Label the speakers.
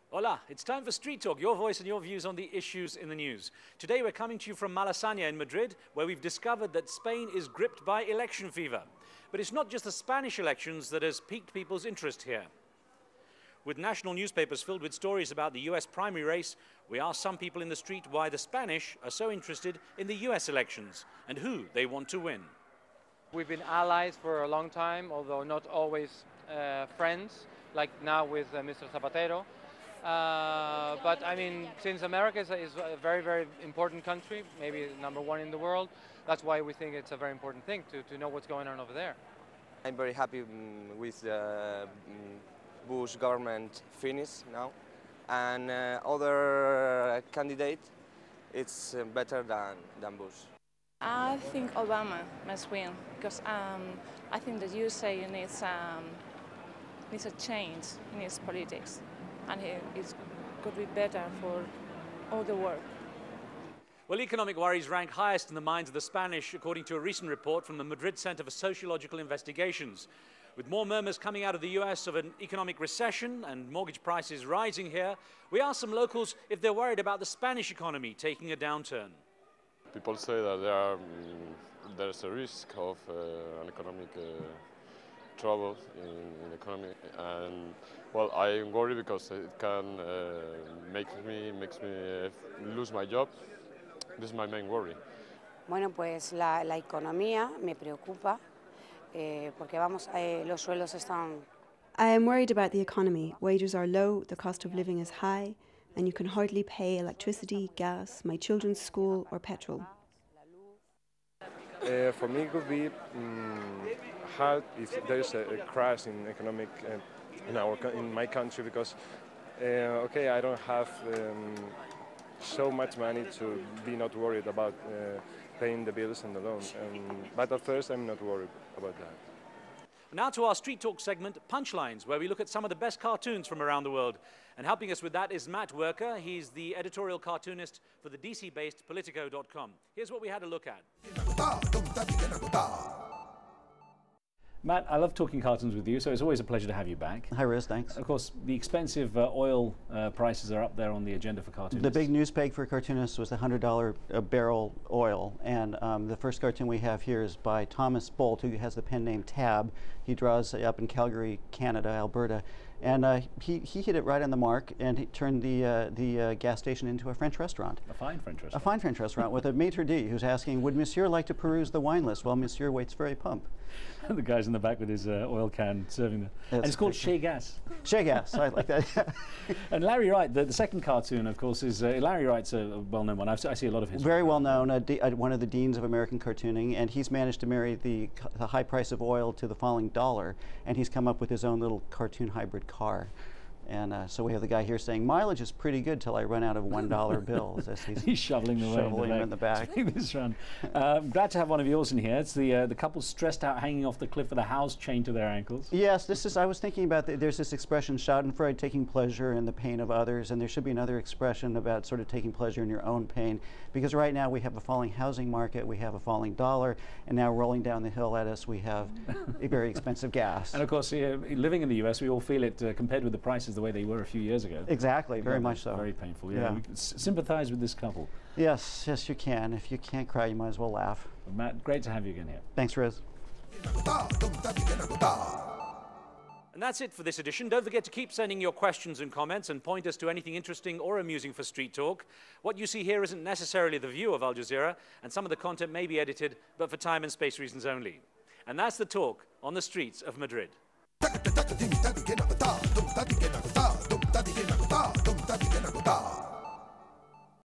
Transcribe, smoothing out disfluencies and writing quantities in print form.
Speaker 1: Hola, it's time for Street Talk, your voice and your views on the issues in the news. Today we're coming to you from Malasaña in Madrid, where we've discovered that Spain is gripped by election fever. But it's not just the Spanish elections that has piqued people's interest here. With national newspapers filled with stories about the US primary race, we asked some people in the street why the Spanish are so interested in the US elections and who they want to win.
Speaker 2: We've been allies for a long time, although not always friends, like now with Mr. Zapatero. But I mean, since America is a very, very important country, maybe #1 in the world, that's why we think it's a very important thing to know what's going on over there.
Speaker 3: I'm very happy with the Bush government finish now, and other candidate, it's better than Bush.
Speaker 4: I think Obama must win because I think the USA needs a change in its politics, and it could be better for all the world.
Speaker 1: Well, economic worries rank highest in the minds of the Spanish, according to a recent report from the Madrid Center for Sociological Investigations. With more murmurs coming out of the US of an economic recession and mortgage prices rising here, we asked some locals if they're worried about the Spanish economy taking a downturn.
Speaker 5: People say that there's a risk of an economic trouble in the economy, and well, I worry because it can makes me lose my job. This is my main worry.
Speaker 6: Bueno, pues la economía me preocupa porque los sueldos están.
Speaker 7: I am worried about the economy. Wages are low, the cost of living is high, and you can hardly pay electricity, gas, my children's school, or petrol.
Speaker 8: For me, it could be hard if there's a crash in economic in my country because, okay, I don't have so much money to be not worried about paying the bills and the loan. But at first, I'm not worried about that.
Speaker 1: Now to our Street Talk segment, Punchlines, where we look at some of the best cartoons from around the world. And helping us with that is Matt Wuerker. He's the editorial cartoonist for the DC-based Politico.com. Here's what we had a look at. Matt, I love talking cartoons with you, so it's always a pleasure to have you back.
Speaker 9: Hi, Riz, thanks.
Speaker 1: Of course, the expensive oil prices are up there on the agenda for cartoonists.
Speaker 9: The big news peg for cartoonists was the $100 a barrel oil, and the first cartoon we have here is by Thomas Bolt, who has the pen name Tab. He draws up in Calgary, Canada, Alberta, and he hit it right on the mark, and he turned the gas station into a French restaurant.
Speaker 1: A fine French restaurant.
Speaker 9: A fine French restaurant with a maitre d' who's asking, would Monsieur like to peruse the wine list? Well, Monsieur waits very plump.
Speaker 1: The guy's in the back with his oil can serving the... And it's called Chez Gas.
Speaker 9: Chez Gas, I like that.
Speaker 1: And Larry Wright, the second cartoon, of course, is... Larry Wright's a well-known one. I see a lot of his...
Speaker 9: Very well-known, one of the deans of American cartooning, and he's managed to marry the high price of oil to the falling dollar, and he's come up with his own little cartoon hybrid car. And so we have the guy here saying, mileage is pretty good till I run out of $1 bills. As he's
Speaker 1: shoveling
Speaker 9: in the back.
Speaker 1: This run. Glad to have one of yours in here. It's the couple stressed out hanging off the cliff with a house chained to their ankles.
Speaker 9: Yes, this is, I was thinking about, there's this expression, schadenfreude, taking pleasure in the pain of others, and there should be another expression about sort of taking pleasure in your own pain, because right now we have a falling housing market, we have a falling dollar, and now rolling down the hill at us we have a very expensive gas.
Speaker 1: And of course, living in the US, we all feel it compared with the prices the way they were a few years ago.
Speaker 9: Exactly, very much so.
Speaker 1: Very painful. Yeah, we can sympathize with this couple.
Speaker 9: Yes, yes, you can. If you can't cry, you might as well laugh.
Speaker 1: Well, Matt, great to have you again here.
Speaker 9: Thanks, Riz.
Speaker 1: And that's it for this edition. Don't forget to keep sending your questions and comments and point us to anything interesting or amusing for Street Talk. What you see here isn't necessarily the view of Al Jazeera, and some of the content may be edited, but for time and space reasons only. And that's the talk on the streets of Madrid.